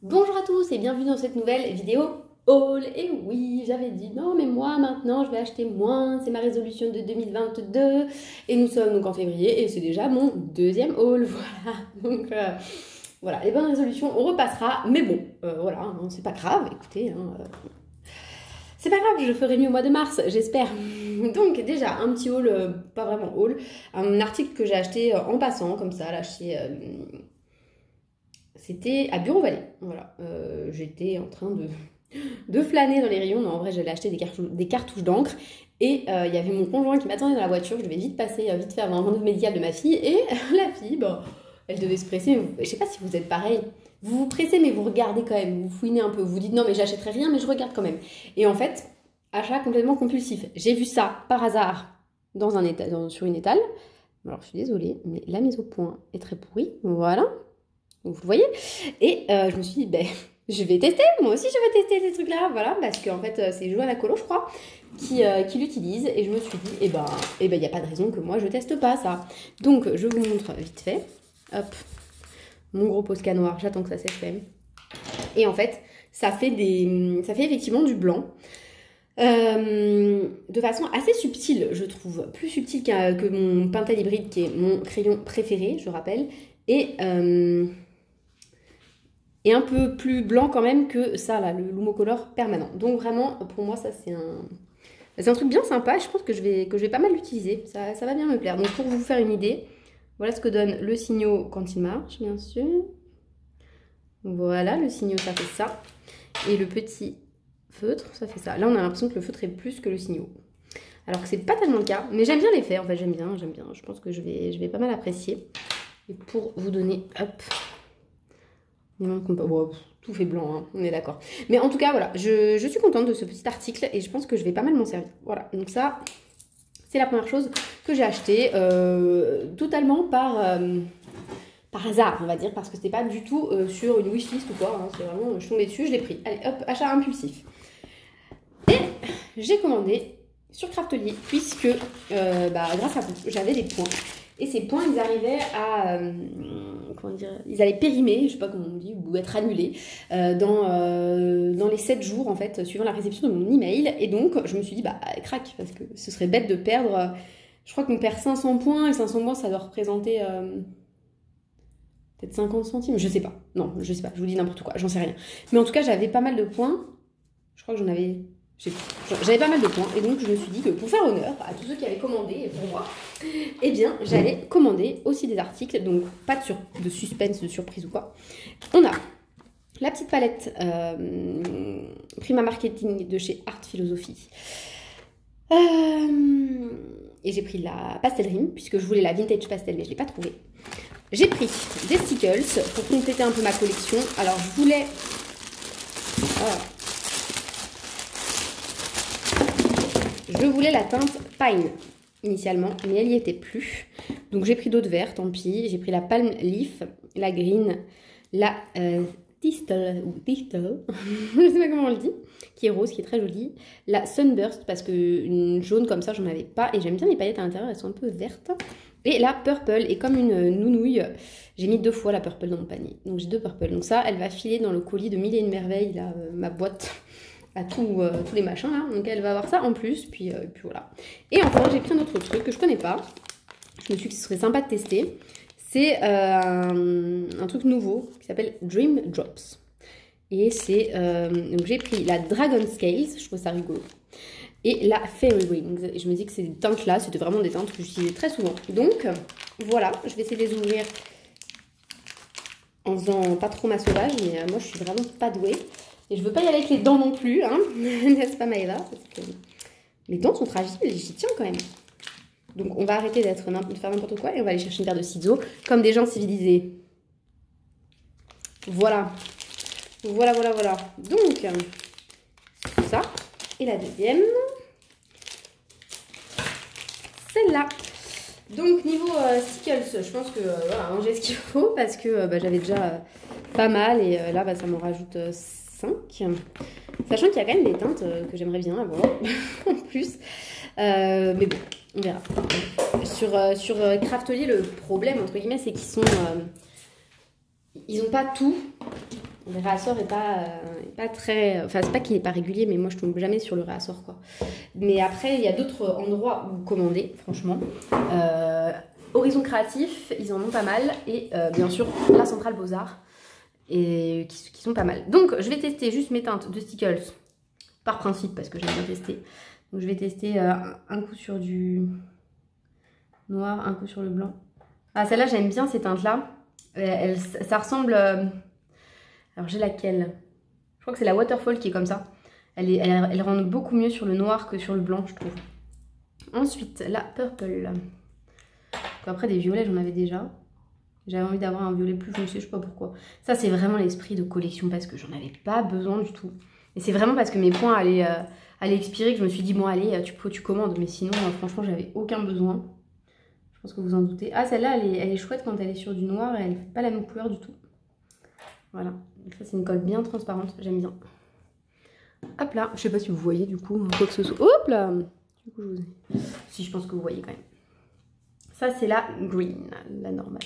Bonjour à tous et bienvenue dans cette nouvelle vidéo haul. Et oui, j'avais dit non mais moi maintenant je vais acheter moins, c'est ma résolution de 2022 et nous sommes donc en février et c'est déjà mon deuxième haul, voilà. Donc voilà, les bonnes résolutions on repassera, mais bon, voilà, hein, c'est pas grave, écoutez, hein, c'est pas grave, je ferai mieux au mois de mars, j'espère. Donc déjà un petit haul, pas vraiment haul, un article que j'ai acheté en passant comme ça là chez... C'était à Bureau Vallée, voilà. J'étais en train de flâner dans les rayons. Non, en vrai, j'allais acheter des cartouches d'encre. Et il y avait mon conjoint qui m'attendait dans la voiture. Je devais vite passer, vite faire un rendez-vous médical de ma fille. Et la fille, bon, elle devait se presser. Je sais pas si vous êtes pareil. Vous vous pressez, mais vous regardez quand même. Vous fouinez un peu. Vous dites non, mais j'achèterai rien, mais je regarde quand même. Et en fait, achat complètement compulsif. J'ai vu ça par hasard dans un sur une étale. Alors, je suis désolée, mais la mise au point est très pourrie. Voilà. Donc, vous le voyez. Et je me suis dit, ben, je vais tester. Moi aussi, je vais tester ces trucs-là. Voilà, parce qu'en fait, c'est Joanna Colo, je crois, qui l'utilise. Et je me suis dit, il n'y a pas de raison que moi, je teste pas ça. Donc, je vous montre vite fait. Hop, mon gros Posca noir. J'attends que ça sèche quand même. Et en fait, ça fait effectivement du blanc. De façon assez subtile, je trouve. Plus subtile que mon Pentel hybride, qui est mon crayon préféré, je rappelle. Et un peu plus blanc quand même que ça, là, le Lumocolor permanent. Donc vraiment, pour moi, ça, c'est un truc bien sympa. Je pense que je vais pas mal l'utiliser. Ça va bien me plaire. Donc pour vous faire une idée, voilà ce que donne le Signo quand il marche, bien sûr. Voilà, le Signo, ça fait ça. Et le petit feutre, ça fait ça. Là, on a l'impression que le feutre est plus que le Signo. Alors que c'est pas tellement le cas. Mais j'aime bien les faire, en fait, j'aime bien. Je pense que je vais pas mal apprécier. Et pour vous donner, hop... Bon, tout fait blanc, hein, on est d'accord. Mais en tout cas, voilà, je suis contente de ce petit article et je pense que je vais pas mal m'en servir. Voilà, donc ça, c'est la première chose que j'ai achetée totalement par hasard, on va dire, parce que c'était pas du tout sur une wishlist ou quoi. Hein, c'est vraiment, je suis tombée dessus, je l'ai pris. Allez, hop, achat impulsif. Et j'ai commandé sur Craftelier, puisque grâce à vous, j'avais des points. Et ces points, ils arrivaient à... comment dire, ils allaient périmer, je sais pas comment on dit, ou être annulés dans les 7 jours, en fait, suivant la réception de mon email. Et donc, je me suis dit, crac, parce que ce serait bête de perdre... je crois qu'on perd 500 points, et 500 points, ça doit représenter peut-être 50 centimes, je sais pas. Non, je sais pas, je vous dis n'importe quoi, j'en sais rien. Mais en tout cas, j'avais pas mal de points. Je crois que j'avais pas mal de points et donc je me suis dit que pour faire honneur à tous ceux qui avaient commandé pour moi, eh bien j'allais commander aussi des articles, donc pas de suspense, de surprise ou quoi. On a la petite palette Prima Marketing de chez Art Philosophie. Et j'ai pris la Pastel Rime puisque je voulais la Vintage Pastel mais je ne l'ai pas trouvée. J'ai pris des stickers pour compléter un peu ma collection. Alors je voulais... Je voulais la teinte Pine initialement, mais elle n'y était plus. Donc j'ai pris d'autres verts, tant pis. J'ai pris la Palm Leaf, la Green, la Thistle, ou Thistle, je ne sais pas comment on le dit, qui est rose, qui est très jolie. La Sunburst, parce qu'une jaune comme ça, j'en avais pas. Et j'aime bien les paillettes à l'intérieur, elles sont un peu vertes. Et la Purple, et comme une nounouille, j'ai mis 2 fois la Purple dans mon panier. Donc j'ai 2 Purple. Donc ça, elle va filer dans le colis de Mille et une merveilles, là, ma boîte à tous les machins là, donc elle va avoir ça en plus, puis voilà. Et enfin j'ai pris un autre truc que je connais pas, je me suis dit que ce serait sympa de tester, c'est un truc nouveau qui s'appelle Dream Drops, et c'est, donc j'ai pris la Dragon Scales, je trouve ça rigolo, et la Fairy Rings, et je me dis que ces teintes là, c'était vraiment des teintes que j'utilisais très souvent, donc voilà, je vais essayer de les ouvrir en faisant pas trop ma sauvage, mais moi je suis vraiment pas douée. Et je veux pas y aller avec les dents non plus, hein, n'est-ce pas Maëva? Parce que les dents sont fragiles et j'y tiens quand même. Donc on va arrêter de faire n'importe quoi et on va aller chercher une paire de ciseaux comme des gens civilisés. Voilà. Voilà. Donc, ça. Et la deuxième, celle-là. Donc niveau stickers, je pense que voilà, j'ai ce qu'il faut parce que j'avais déjà pas mal et là ça m'en rajoute 5. Sachant qu'il y a quand même des teintes que j'aimerais bien avoir en plus. Mais bon, on verra. Sur Craftelier, le problème, entre guillemets, c'est qu'ils sont... ils n'ont pas tout. Le réassort est pas très... Enfin, c'est pas qu'il n'est pas régulier, mais moi, je tombe jamais sur le réassort, quoi. Mais après, il y a d'autres endroits où commander, franchement. Horizon Créatif, ils en ont pas mal. Et bien sûr, la Centrale Beaux-Arts, et qui sont pas mal. Donc, je vais tester juste mes teintes de Stickles, par principe, parce que j'aime bien tester. Donc, je vais tester un coup sur du noir, un coup sur le blanc. Ah, celle-là, j'aime bien ces teintes-là. Ça ressemble... Alors, j'ai laquelle? Je crois que c'est la Waterfall qui est comme ça. Elle rend beaucoup mieux sur le noir que sur le blanc, je trouve. Ensuite, la Purple. Donc, après, des violets, j'en avais déjà. J'avais envie d'avoir un violet plus foncé, je sais pas pourquoi. Ça, c'est vraiment l'esprit de collection parce que j'en avais pas besoin du tout. Et c'est vraiment parce que mes points allaient expirer que je me suis dit, bon, allez, tu commandes. Mais sinon, franchement, j'avais aucun besoin. Je pense que vous en doutez. Ah, celle-là, elle est chouette quand elle est sur du noir et elle fait pas la même couleur du tout. Voilà. Donc ça, c'est une colle bien transparente. J'aime bien. Hop là. Je sais pas si vous voyez du coup quoi que ce soit. Hop là. Du coup, je vous ai... Si, je pense que vous voyez quand même. Ça, c'est la green. La normale.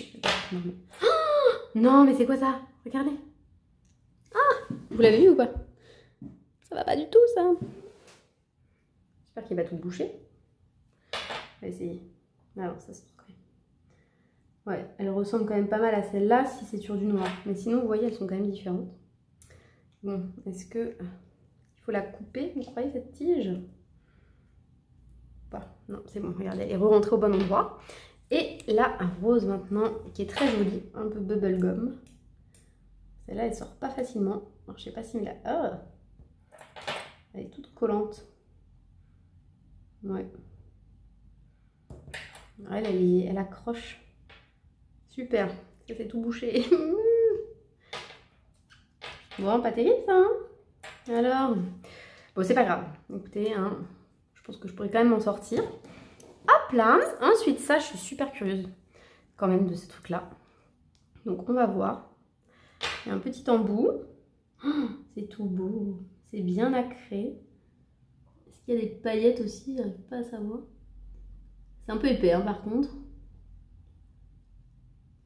Oh non, mais c'est quoi ça? Regardez. Ah, vous l'avez vu ou pas? Ça va pas du tout, ça. J'espère qu'il va tout boucher. On va essayer. Alors, ça se trouve quand même. Ouais, elle ressemble quand même pas mal à celle-là si c'est sur du noir. Mais sinon, vous voyez, elles sont quand même différentes. Bon, est-ce que... Il faut la couper, vous croyez, cette tige? Pas. Non, c'est bon, regardez, elle est re-rentrée au bon endroit. Et là, un rose maintenant, qui est très joli, un peu bubblegum. Celle-là, elle sort pas facilement. Alors, je sais pas si... Oh, elle est toute collante. Ouais. Elle accroche. Super. Ça fait tout bouché. Bon, pas terrible ça, hein? Alors, bon, c'est pas grave. Écoutez, hein, je pense que je pourrais quand même m'en sortir. Hop là. Ensuite, ça, je suis super curieuse quand même de ces trucs-là. Donc, on va voir. Il y a un petit embout. Oh, c'est tout beau. C'est bien nacré. Est-ce qu'il y a des paillettes aussi? J'arrive pas à savoir. C'est un peu épais, hein, par contre.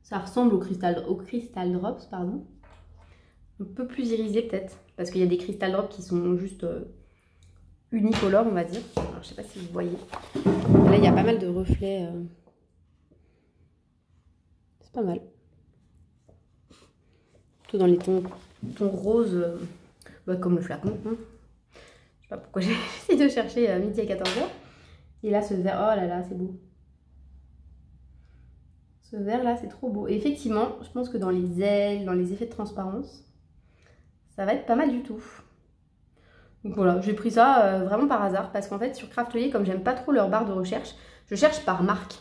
Ça ressemble au Crystal Drops, pardon. Un peu plus irisé peut-être. Parce qu'il y a des Crystal Drops qui sont juste unicolores, on va dire. Alors, je sais pas si vous voyez. Là, il y a pas mal de reflets. C'est pas mal. Tout dans les tons roses, comme le flacon. Hein. Je sais pas pourquoi j'ai essayé de chercher midi à 14h. Et là, ce vert, oh là là, c'est beau. Ce vert là, c'est trop beau. Et effectivement, je pense que dans les ailes, dans les effets de transparence, ça va être pas mal du tout. Donc voilà, j'ai pris ça vraiment par hasard. Parce qu'en fait, sur Craftelier, comme j'aime pas trop leur barre de recherche, je cherche par marque.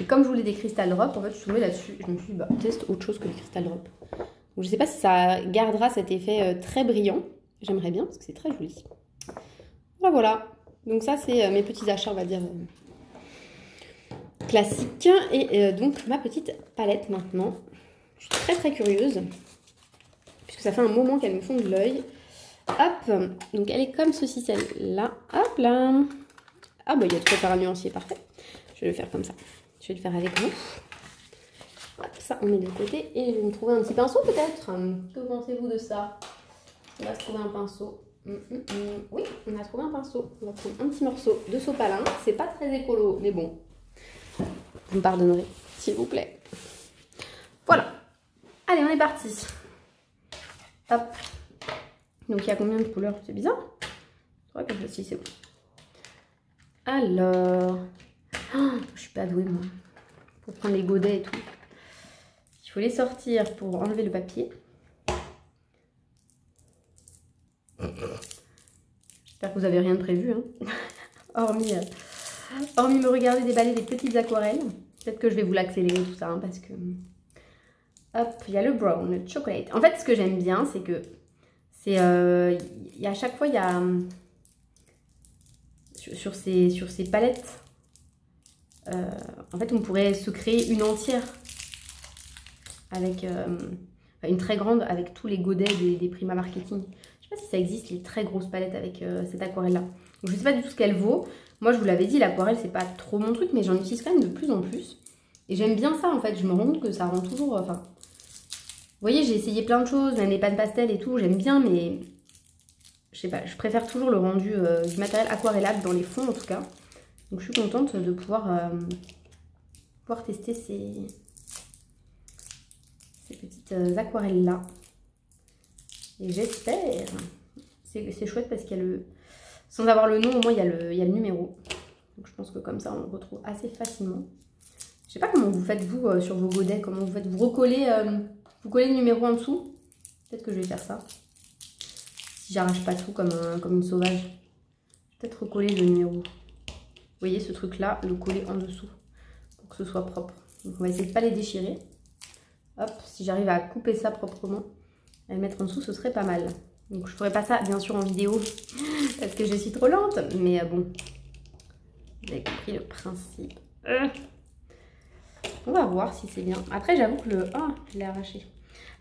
Et comme je voulais des Crystal Drops, en fait, je suis tombée là-dessus. Je me suis dit, bah, teste autre chose que les Crystal Drops. Donc je sais pas si ça gardera cet effet très brillant. J'aimerais bien parce que c'est très joli. Voilà. Donc ça, c'est mes petits achats, on va dire, classiques. Et donc, ma petite palette maintenant. Je suis très très curieuse. Puisque ça fait un moment qu'elle me fond de l'œil. Hop. Donc, elle est comme ceci, celle-là. Hop là. Ah bah, il y a de quoi faire un nuancier, parfait. Je vais le faire comme ça. Je vais le faire avec vous. Hop, ça, on met de côté. Et je vais me trouver un petit pinceau, peut-être. Que pensez-vous de ça? On va se trouver un pinceau. Oui, on a trouvé un pinceau. On va prendre un petit morceau de sopalin. C'est pas très écolo, mais bon. Vous me pardonnerez, s'il vous plaît. Voilà. Allez, on est parti. Hop. Donc, il y a combien de couleurs? C'est bizarre. C'est vrai que celle-ci, c'est bon. Alors. Oh, je suis pas douée, moi. Pour prendre les godets et tout. Il faut les sortir pour enlever le papier. J'espère que vous n'avez rien de prévu, hein. hormis me regarder déballer des petites aquarelles. Peut-être que je vais vous l'accélérer tout ça, hein, parce que... Hop, il y a le brown, le chocolate. En fait, ce que j'aime bien, c'est que... c'est à chaque fois, il y a... sur ces palettes, en fait, on pourrait se créer une entière. Avec... une très grande, avec tous les godets des Prima Marketing. Je sais pas si ça existe, les très grosses palettes avec cette aquarelle-là. Donc, je sais pas du tout ce qu'elle vaut. Moi, je vous l'avais dit, l'aquarelle, c'est pas trop mon truc, mais j'en utilise quand même de plus en plus. Et j'aime bien ça, en fait. Je me rends compte que ça rend toujours... Enfin, voyez, j'ai essayé plein de choses, même les pâtes pastel et tout, j'aime bien, mais je sais pas, je préfère toujours le rendu du matériel aquarellable dans les fonds en tout cas. Donc je suis contente de pouvoir tester ces petites aquarelles là. Et j'espère, c'est chouette parce qu'il y a le, sans avoir le nom, au moins il y a le numéro. Donc je pense que comme ça on le retrouve assez facilement. Je sais pas comment vous faites vous sur vos godets, comment vous faites, vous recollez, vous collez le numéro en dessous. Peut-être que je vais faire ça. Si j'arrache pas tout comme une sauvage. Peut-être recoller le numéro. Vous voyez ce truc là, le coller en dessous pour que ce soit propre. Donc on va essayer de pas les déchirer. Hop, si j'arrive à couper ça proprement, à le mettre en dessous, ce serait pas mal. Donc je ferai pas ça bien sûr en vidéo parce que je suis trop lente, mais bon, vous avez compris le principe. On va voir si c'est bien. Après j'avoue que le... Ah, je l'ai arraché.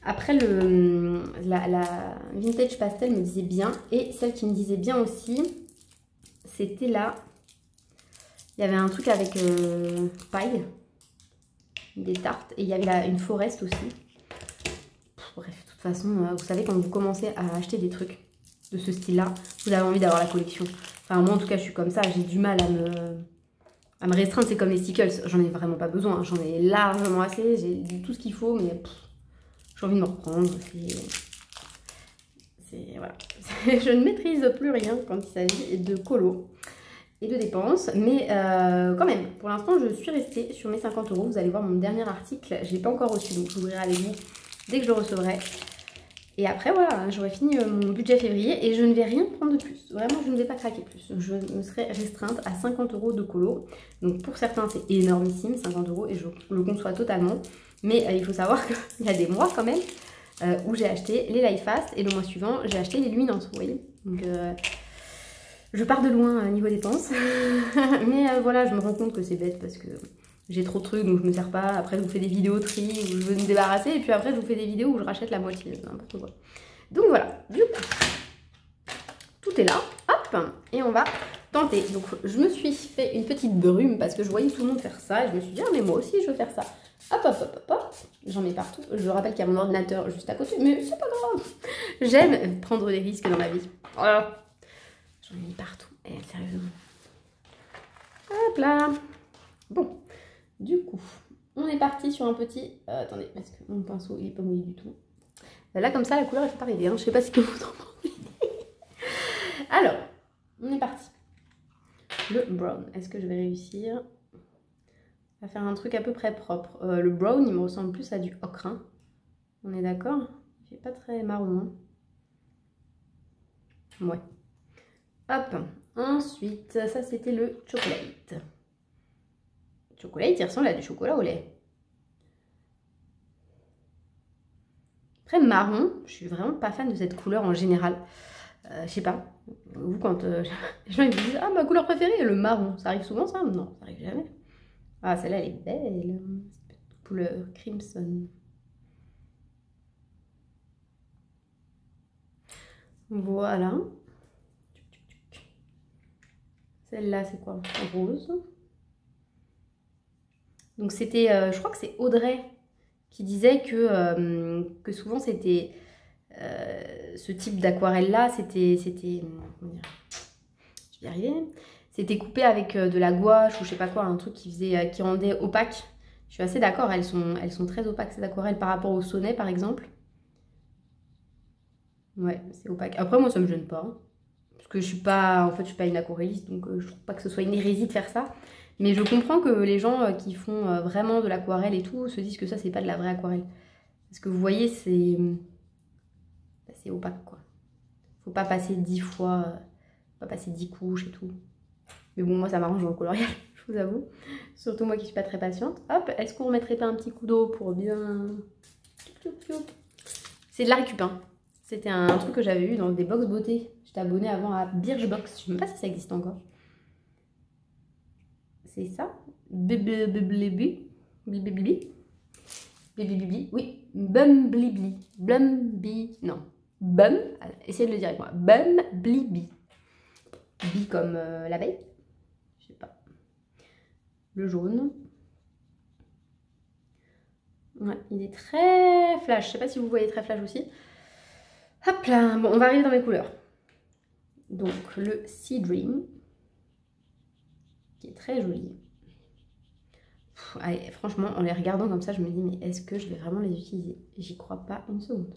Après la Vintage Pastel me disait bien, et celle qui me disait bien aussi, c'était là. Il y avait un truc avec paille, des tartes, et il y avait une Forest aussi. Bref, de toute façon, vous savez, quand vous commencez à acheter des trucs de ce style-là, vous avez envie d'avoir la collection. Enfin, moi, en tout cas, je suis comme ça. J'ai du mal à me restreindre. C'est comme les stickers. J'en ai vraiment pas besoin. J'en ai largement assez. J'ai tout ce qu'il faut, mais j'ai envie de me reprendre. Voilà. Je ne maîtrise plus rien quand il s'agit de colo et de dépenses. Mais quand même, pour l'instant, je suis restée sur mes 50 €. Vous allez voir mon dernier article. Je ne l'ai pas encore reçu, donc j'ouvrirai avec vous dès que je le recevrai. Et après, voilà, j'aurai fini mon budget février et je ne vais rien prendre de plus. Vraiment, je ne vais pas craquer plus. Je me serai restreinte à 50 € de colo. Donc pour certains, c'est énormissime, 50 € et je le conçois totalement. Mais il faut savoir qu'il y a des mois quand même où j'ai acheté les Life Fast et le mois suivant, j'ai acheté les luminances, vous voyez. Donc je pars de loin niveau dépenses. Mais voilà, je me rends compte que c'est bête parce que j'ai trop de trucs donc je me sers pas. Après je vous fais des vidéos tri où je veux me débarrasser. Et puis après je vous fais des vidéos où je rachète la moitié. N'importe quoi. Donc voilà. Du coup, tout est là. Hop. Et on va tenter. Donc je me suis fait une petite brume parce que je voyais tout le monde faire ça. Et je me suis dit, ah mais moi aussi je veux faire ça. Hop hop hop hop hop. J'en mets partout. Je rappelle qu'il y a mon ordinateur juste à côté. Mais c'est pas grave. J'aime prendre des risques dans ma vie. Voilà. J'en ai mis partout. Et sérieusement. Hop là. Bon. Du coup, on est parti sur un petit... attendez, parce que mon pinceau, il n'est pas mouillé du tout. Là, comme ça, la couleur, elle fait pas rêver. Hein. Je sais pas ce que vous en pensez. Alors, on est parti. Le brown. Est-ce que je vais réussir à faire un truc à peu près propre? Le brown, il me ressemble plus à du ocre. Hein. On est d'accord? Il fait pas très marron. Hein. Ouais. Hop. Ensuite, ça, c'était le chocolate. Chocolat, il ressemble à du chocolat au lait. Après marron, je suis vraiment pas fan de cette couleur en général. Je sais pas. Vous, quand les gens ils me disent, ah, ma couleur préférée, le marron. Ça arrive souvent ça? Non, ça arrive jamais. Ah, celle-là, elle est belle. Couleur crimson. Voilà. Celle-là, c'est quoi? Rose. Donc c'était, je crois que c'est Audrey qui disait que souvent c'était ce type d'aquarelle-là, c'était, comment dire, je vais y arriver, c'était coupé avec de la gouache ou je sais pas quoi, un truc qui rendait opaque. Je suis assez d'accord, elles sont très opaques ces aquarelles par rapport au sonnet par exemple. Ouais, c'est opaque. Après moi ça me gêne pas, hein, parce que je suis pas une aquarelliste, donc je trouve pas que ce soit une hérésie de faire ça. Mais je comprends que les gens qui font vraiment de l'aquarelle et tout se disent que ça, c'est pas de la vraie aquarelle. Parce que vous voyez, c'est opaque, quoi. Faut pas passer 10 fois, pas passer 10 couches et tout. Mais bon, moi, ça m'arrange dans le coloriage, je vous avoue. Surtout moi qui suis pas très patiente. Hop, est-ce qu'on remettrait pas un petit coup d'eau pour bien... C'est de la récup, hein. C'était un truc que j'avais eu dans des box beauté. J'étais abonnée avant à Birchbox. Je sais même pas si ça existe encore. C'est ça. Blibli. Oui. Bumblibli. Blumbi. Non. Bum. Essayez de le dire avec moi. Bumblibli. Bi comme l'abeille. Je sais pas. Le jaune. Ouais, il est très flash. Je sais pas si vous voyez très flash aussi. Hop là. Bon, on va arriver dans mes couleurs. Donc, le Sea Dream, qui est très joli. Allez, franchement, en les regardant comme ça, je me dis, mais est-ce que je vais vraiment les utiliser? J'y crois pas une seconde.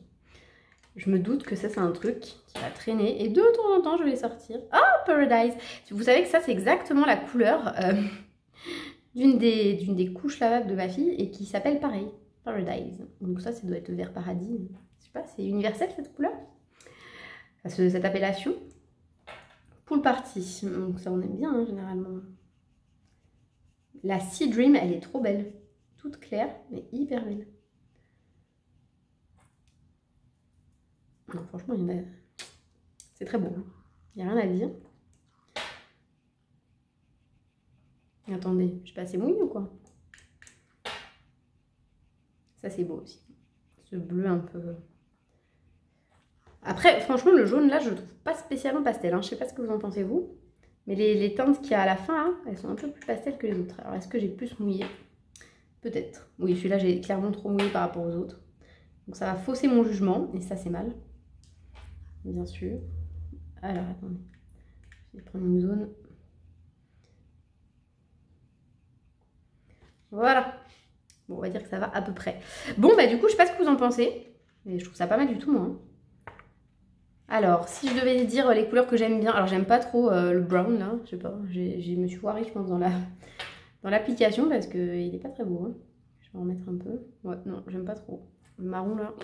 Je me doute que ça, c'est un truc qui va traîner. Et de temps en temps, je vais les sortir. Ah, Paradise! Vous savez que ça, c'est exactement la couleur d'une des couches lavables de ma fille et qui s'appelle pareil, Paradise. Donc ça doit être vert paradis. Je sais pas, c'est universel cette couleur? Enfin, cette appellation. Pool Party. Donc ça, on aime bien, hein, généralement. La Sea Dream, elle est trop belle. Toute claire, mais hyper belle. Non, franchement, c'est très beau. Il n'y a rien à dire. Attendez, je suis pas assez mouillée ou quoi? Ça, c'est beau aussi. Ce bleu un peu... Après, franchement, le jaune, là, je le trouve pas spécialement pastel. Hein. Je sais pas ce que vous en pensez, vous. Mais les teintes qu'il y a à la fin, là, elles sont un peu plus pastel que les autres. Alors, est-ce que j'ai plus mouillé? Peut-être. Oui, celui-là, j'ai clairement trop mouillé par rapport aux autres. Donc, ça va fausser mon jugement. Et ça, c'est mal. Bien sûr. Alors, attendez. Je vais prendre une zone. Voilà. Bon, on va dire que ça va à peu près. Bon, bah du coup, je sais pas ce que vous en pensez. Mais je trouve ça pas mal du tout, moi. Hein. Alors, si je devais dire les couleurs que j'aime bien... Alors, j'aime pas trop le brown, là. Je sais pas. Je me suis foirée, je pense, dans l'application parce qu'il est pas très beau. Hein. Je vais en remettre un peu. Ouais, non, j'aime pas trop. Le marron, là.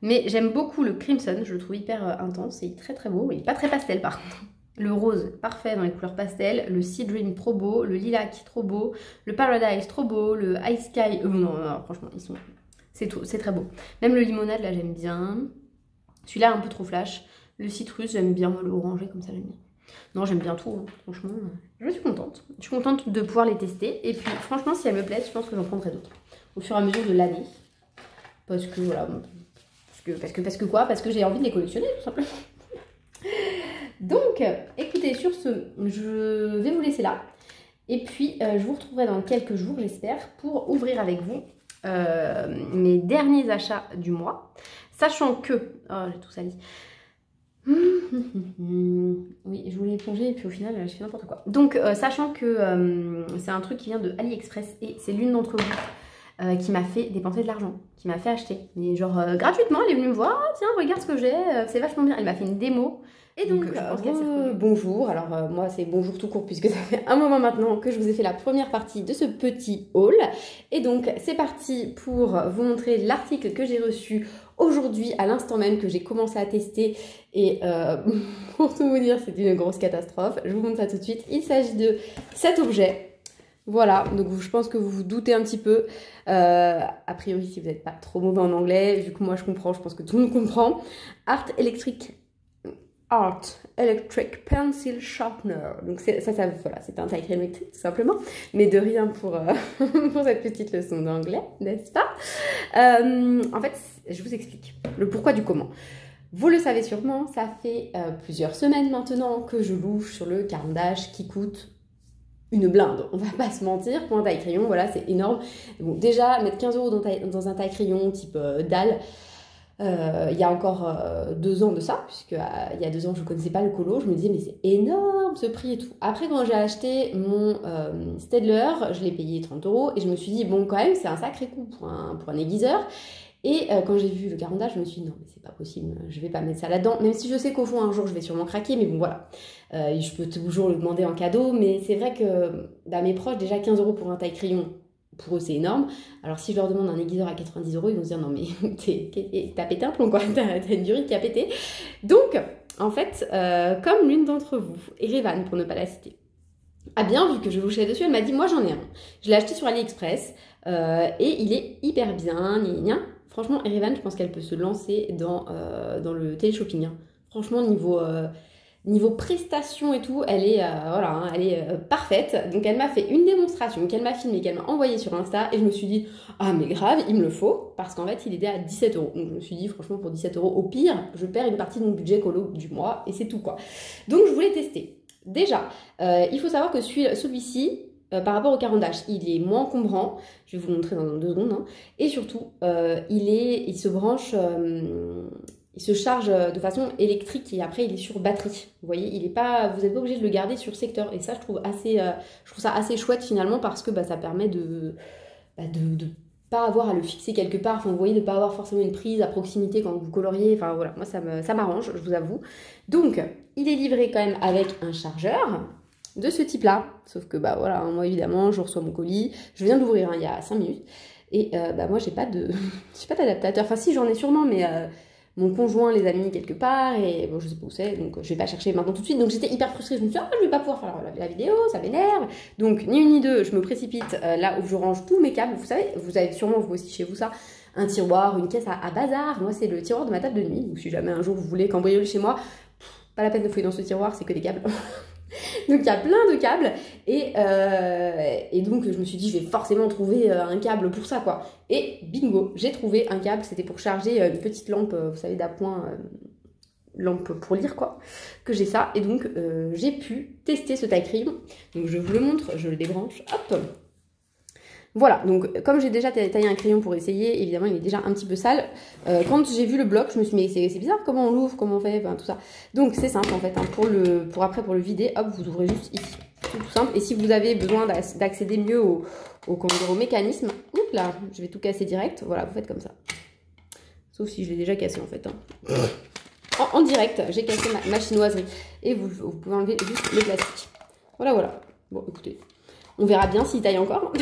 Mais j'aime beaucoup le crimson. Je le trouve hyper intense. C'est très, très beau. Il est pas très pastel, par contre. Le rose, parfait dans les couleurs pastel. Le Sea Dream, trop beau. Le lilac, trop beau. Le Paradise, trop beau. Le Ice Sky... non, franchement, ils sont... C'est très beau. Même le limonade, là, j'aime bien. Celui-là, un peu trop flash. Le citrus, j'aime bien. Le orangé, comme ça, j'aime bien. Non, j'aime bien tout, hein. Franchement. Je suis contente. Je suis contente de pouvoir les tester. Et puis, franchement, si elles me plaisent, je pense que j'en prendrai d'autres. Au fur et à mesure de l'année. Parce que, voilà. Parce que quoi? Parce que j'ai envie de les collectionner, tout simplement. Donc, écoutez, sur ce, je vais vous laisser là. Et puis, je vous retrouverai dans quelques jours, j'espère, pour ouvrir avec vous mes derniers achats du mois. Sachant que... Oh, j'ai tout sali. Oui, je voulais plonger et puis au final, je fais n'importe quoi. Donc, sachant que c'est un truc qui vient de AliExpress et c'est l'une d'entre vous qui m'a fait dépenser de l'argent, qui m'a fait acheter. Mais genre, gratuitement, elle est venue me voir, ah, tiens, regarde ce que j'ai, c'est vachement bien. Elle m'a fait une démo. Et donc, bonjour, alors moi c'est bonjour tout court puisque ça fait un moment maintenant que je vous ai fait la première partie de ce petit haul. Et donc c'est parti pour vous montrer l'article que j'ai reçu aujourd'hui à l'instant même, que j'ai commencé à tester. Et pour tout vous dire, c'est une grosse catastrophe. Je vous montre ça tout de suite. Il s'agit de cet objet. Voilà, donc je pense que vous vous doutez un petit peu. A priori, si vous n'êtes pas trop mauvais en anglais, vu que moi je comprends, je pense que tout le monde comprend. Art Electric Pencil Sharpener. Donc voilà, c'est un taille électrique tout simplement. Mais de rien pour, pour cette petite leçon d'anglais, n'est-ce pas? En fait, je vous explique le pourquoi du comment. Vous le savez sûrement, ça fait plusieurs semaines maintenant que je louche sur le carondage qui coûte une blinde, on va pas se mentir, pour un taille-crayon, voilà, c'est énorme. Bon, déjà, mettre 15 € dans un taille-crayon type dalle, il y a encore 2 ans de ça, puisque il y a 2 ans je ne connaissais pas le colo, je me disais mais c'est énorme ce prix et tout. Après quand j'ai acheté mon Staedtler, je l'ai payé 30 € et je me suis dit bon quand même c'est un sacré coup pour un aiguiseur. Et quand j'ai vu le carondage, je me suis dit non mais c'est pas possible, je vais pas mettre ça là-dedans, même si je sais qu'au fond un jour je vais sûrement craquer, mais bon voilà. Je peux toujours le demander en cadeau, mais c'est vrai que bah, mes proches déjà 15 € pour un taille-crayon, pour eux c'est énorme. Alors si je leur demande un aiguiseur à 90 €, ils vont se dire non mais t'as pété un plomb quoi, t'as une durite qui a pété. Donc en fait, comme l'une d'entre vous, Erevan pour ne pas la citer, a bien vu que je louchais dessus, elle m'a dit moi j'en ai un. Je l'ai acheté sur AliExpress et il est hyper bien, Franchement Erevan, je pense qu'elle peut se lancer dans le téléshopping. Hein. Franchement niveau prestation et tout, elle est, voilà, hein, elle est parfaite. Donc elle m'a fait une démonstration qu'elle m'a filmée, qu'elle m'a envoyée sur Insta et je me suis dit ah mais grave, il me le faut parce qu'en fait il était à 17 €. Donc je me suis dit franchement pour 17 € au pire, je perds une partie de mon budget colo du mois et c'est tout quoi. Donc je voulais tester. Déjà, il faut savoir que celui-ci, par rapport au 40H. Il est moins encombrant, je vais vous le montrer dans 2 secondes, hein. Et surtout, il se branche, il se charge de façon électrique et après il est sur batterie. Vous voyez, vous n'êtes pas obligé de le garder sur secteur. Et ça, je trouve ça assez chouette finalement parce que ça permet de pas avoir à le fixer quelque part. Enfin, vous voyez, de pas avoir forcément une prise à proximité quand vous coloriez. Enfin voilà, moi ça m'arrange, je vous avoue. Donc, il est livré quand même avec un chargeur de ce type-là. Sauf que voilà, moi évidemment, je reçois mon colis. Je viens de l'ouvrir il y a 5 minutes. Et moi, j'ai pas d'adaptateur. Enfin, si, j'en ai sûrement, mais mon conjoint les a mis quelque part. Et bon, je sais pas où c'est, donc je vais pas chercher maintenant tout de suite. Donc, j'étais hyper frustrée. Je me suis dit, je vais pas pouvoir faire la vidéo, ça m'énerve. Donc, ni une ni deux, je me précipite là où je range tous mes câbles. Vous avez sûrement, vous aussi chez vous ça, un tiroir, une caisse à bazar. Moi, c'est le tiroir de ma table de nuit. Donc, si jamais un jour vous voulez cambrioler chez moi, pas la peine de fouiller dans ce tiroir, c'est que des câbles. Donc il y a plein de câbles et donc je me suis dit je vais forcément trouver un câble pour ça quoi. Et bingo, j'ai trouvé un câble, c'était pour charger une petite lampe, vous savez d'appoint, lampe pour lire quoi, que j'ai ça. Et donc j'ai pu tester ce taille-crayon. Donc je vous le montre, je le débranche, hop. Voilà, donc comme j'ai déjà taillé un crayon pour essayer, évidemment il est déjà un petit peu sale. Quand j'ai vu le bloc, je me suis dit mais c'est bizarre, comment on l'ouvre, comment on fait, enfin, tout ça. Donc c'est simple en fait, hein, pour le vider, hop, vous ouvrez juste ici. C'est tout simple. Et si vous avez besoin d'accéder mieux au mécanisme, oups là, je vais tout casser direct, voilà, vous faites comme ça. Sauf si je l'ai déjà cassé en fait. Hein. En direct, j'ai cassé ma chinoiserie. Et vous pouvez enlever juste le plastique. Voilà. Bon, écoutez, on verra bien s'il taille encore.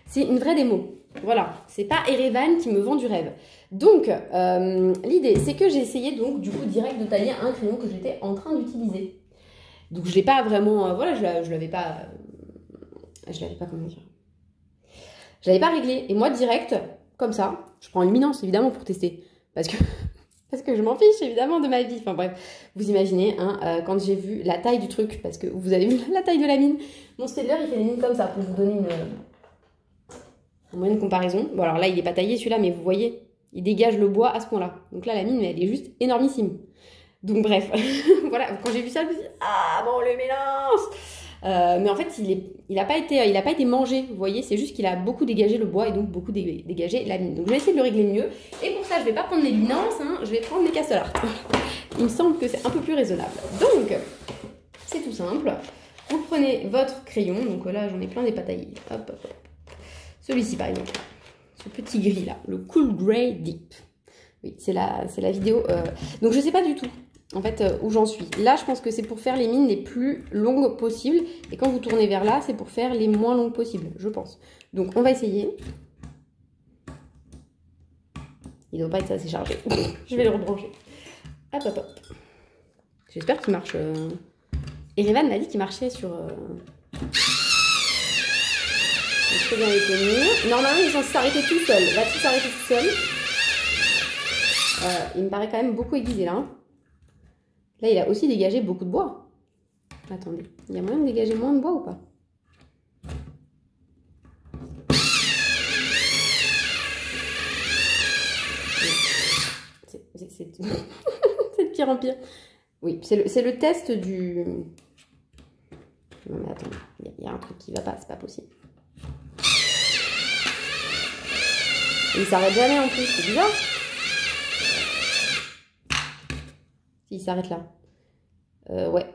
C'est une vraie démo. Voilà, c'est pas Erevan qui me vend du rêve. Donc, l'idée, c'est que j'ai essayé donc du coup direct de tailler un crayon que j'étais en train d'utiliser. Donc, je l'ai pas vraiment, voilà, je l'avais pas, comment dire, je l'avais pas réglé. Et moi, direct, comme ça, je prends Luminance évidemment pour tester, parce que je m'en fiche évidemment de ma vie. Enfin bref, vous imaginez, hein, quand j'ai vu la taille du truc, parce que vous avez vu la taille de la mine, mon Staedtler il fait des mines comme ça pour vous donner une comparaison. Bon alors là il n'est pas taillé celui-là, mais vous voyez, il dégage le bois à ce point-là. Donc là la mine, elle est juste énormissime. Donc bref, voilà, quand j'ai vu ça, je me suis dit, ah bon, le mélange. Mais en fait, il n'a pas été mangé, vous voyez, c'est juste qu'il a beaucoup dégagé le bois et donc beaucoup dégagé la mine. Donc je vais essayer de le régler mieux. Et pour ça, je ne vais pas prendre mes luminances, hein, je vais prendre mes Castolart. Il me semble que c'est un peu plus raisonnable. Donc, c'est tout simple. Vous prenez votre crayon, donc là j'en ai plein des pas taillés. Hop. Celui-ci par exemple, ce petit gris là, le Cool Grey Deep. Oui, c'est la vidéo. Donc je sais pas du tout en fait où j'en suis. Là je pense que c'est pour faire les mines les plus longues possibles. Et quand vous tournez vers là, c'est pour faire les moins longues possibles, je pense. Donc on va essayer. Il ne doit pas être assez chargé. Je vais le rebrancher. Hop. J'espère qu'il marche. Erevan m'a dit qu'il marchait sur... Très bien les tenir. Normalement, il est censé s'arrêter tout seul. Va-t-il s'arrêter tout seul? Il me paraît quand même beaucoup aiguisé là. Là, il a aussi dégagé beaucoup de bois. Attendez, il y a moyen de dégager moins de bois ou pas? C'est de pire en pire. Oui, c'est le test du... Non mais attends, il y a un truc qui va pas, c'est pas possible. Il s'arrête jamais en plus, c'est bizarre. S'il s'arrête là. Ouais.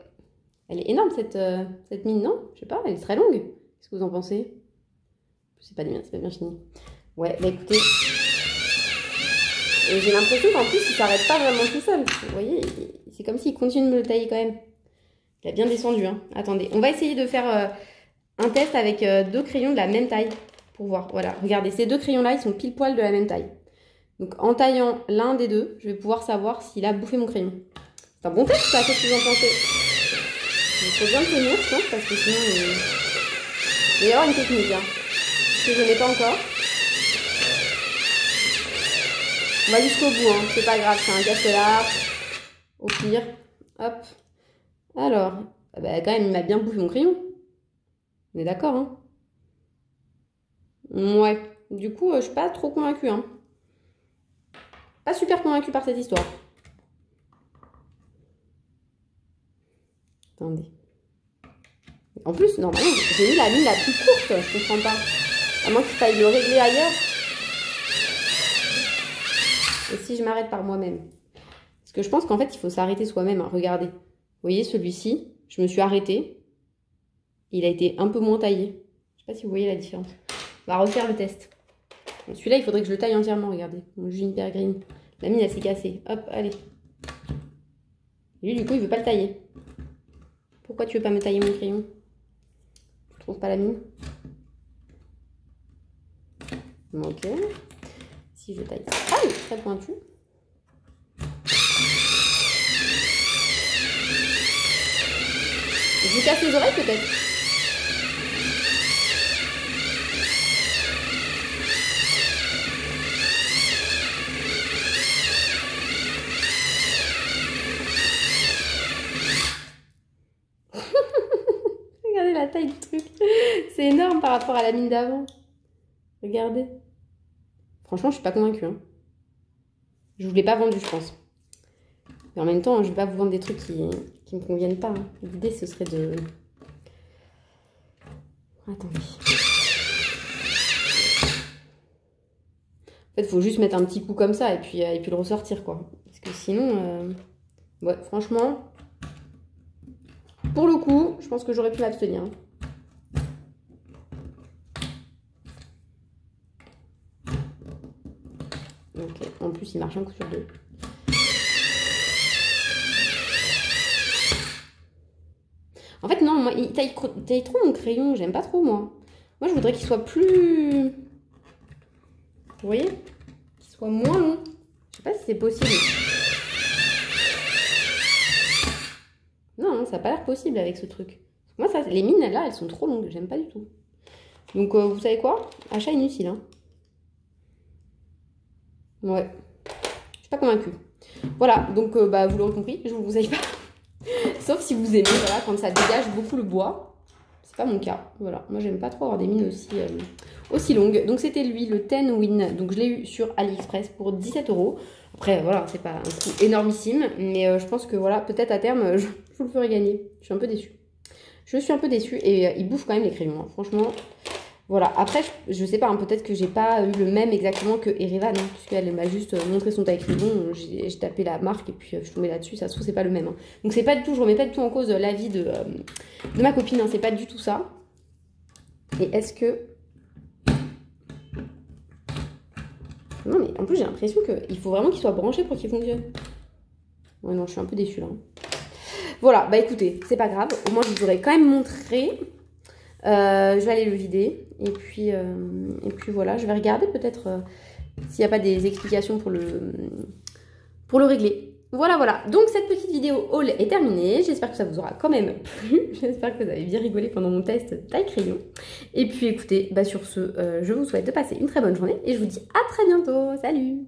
Elle est énorme cette mine, non? Je sais pas, elle est très longue. Qu'est-ce que vous en pensez? C'est pas bien fini. Ouais, bah écoutez. Et j'ai l'impression qu'en plus, il s'arrête pas vraiment tout seul. Vous voyez, c'est comme s'il continue de me le tailler quand même. Il a bien descendu, hein. Attendez, on va essayer de faire un test avec 2 crayons de la même taille. Pour voir, voilà, regardez, ces 2 crayons-là, ils sont pile poil de la même taille. Donc, en taillant l'un des deux, je vais pouvoir savoir s'il a bouffé mon crayon. C'est un bon test, ça, qu'est-ce que vous en pensez? Il faut bien le tenir, je pense, parce que sinon, il va y avoir une technique, hein, que je n'ai pas encore. On va jusqu'au bout, hein, c'est pas grave, c'est un Castolart. Au pire, hop. Alors, bah, quand même, il m'a bien bouffé mon crayon. On est d'accord, hein? Ouais, du coup, je suis pas trop convaincue, hein. Pas super convaincue par cette histoire. Attendez. En plus, normalement, j'ai mis la mine la plus courte, je comprends pas. À moins qu'il faille le régler ailleurs. Et si je m'arrête par moi-même? Parce que je pense qu'en fait, il faut s'arrêter soi-même. Hein. Regardez. Vous voyez, celui-ci, je me suis arrêtée. Il a été un peu moins taillé. Je sais pas si vous voyez la différence. On va refaire le test. Celui-là, il faudrait que je le taille entièrement, regardez. Mon Juniper Green. La mine, elle s'est cassée. Hop, allez. Lui, du coup, il veut pas le tailler. Pourquoi tu veux pas me tailler mon crayon? Tu trouves pas la mine? Ok. Si je taille ça. Ah, il est très pointu. Je vous casse les oreilles peut-être. Regardez la taille du truc. C'est énorme par rapport à la mine d'avant. Regardez. Franchement, je suis pas convaincue. Hein. Je vous l'ai pas vendu, je pense. Mais en même temps, je vais pas vous vendre des trucs qui me conviennent pas. Hein. L'idée, ce serait de... Attendez. En fait, il faut juste mettre un petit coup comme ça et puis le ressortir, quoi. Parce que sinon... Ouais, franchement... Pour le coup, je pense que j'aurais pu m'abstenir. Ok, en plus il marche un coup sur deux. En fait non, moi il taille trop mon crayon, j'aime pas trop moi. Moi je voudrais qu'il soit plus... Vous voyez? Qu'il soit moins long. Je sais pas si c'est possible. Non, ça n'a pas l'air possible avec ce truc. Moi ça, les mines là, elles sont trop longues, j'aime pas du tout. Donc vous savez quoi? Achat inutile. Hein. Ouais. Je suis pas convaincue. Voilà, donc bah, vous l'aurez compris, je vous conseille pas. Sauf si vous aimez, voilà, quand ça dégage beaucoup le bois. C'est pas mon cas. Voilà, moi j'aime pas trop avoir des mines aussi longues. Donc c'était lui, le 10 Win. Donc je l'ai eu sur AliExpress pour 17 €. Après, voilà, c'est pas un coût énormissime. Mais je pense que voilà, peut-être à terme, je vous le ferai gagner. Je suis un peu déçue. Je suis un peu déçue et il bouffe quand même les crayons. Hein. Franchement, voilà. Après, je sais pas, hein, peut-être que j'ai pas eu le même exactement que Erevan, hein, puisqu'elle m'a juste montré son taille crayon. J'ai tapé la marque et puis je suis tombée là-dessus. Ça se trouve, c'est pas le même. Hein. Donc c'est pas du tout, je remets pas du tout en cause l'avis de ma copine. Hein, c'est pas du tout ça. Et est-ce que... Non, mais en plus, j'ai l'impression qu'il faut vraiment qu'il soit branché pour qu'il fonctionne. Ouais, non, je suis un peu déçue là. Voilà, bah écoutez, c'est pas grave. Au moins, je vous aurais quand même montré. Je vais aller le vider. Et puis voilà, je vais regarder peut-être s'il n'y a pas des explications pour le régler. Voilà, voilà. Donc, cette petite vidéo haul est terminée. J'espère que ça vous aura quand même plu. J'espère que vous avez bien rigolé pendant mon test taille crayon. Et puis, écoutez, bah sur ce, je vous souhaite de passer une très bonne journée. Et je vous dis à très bientôt. Salut!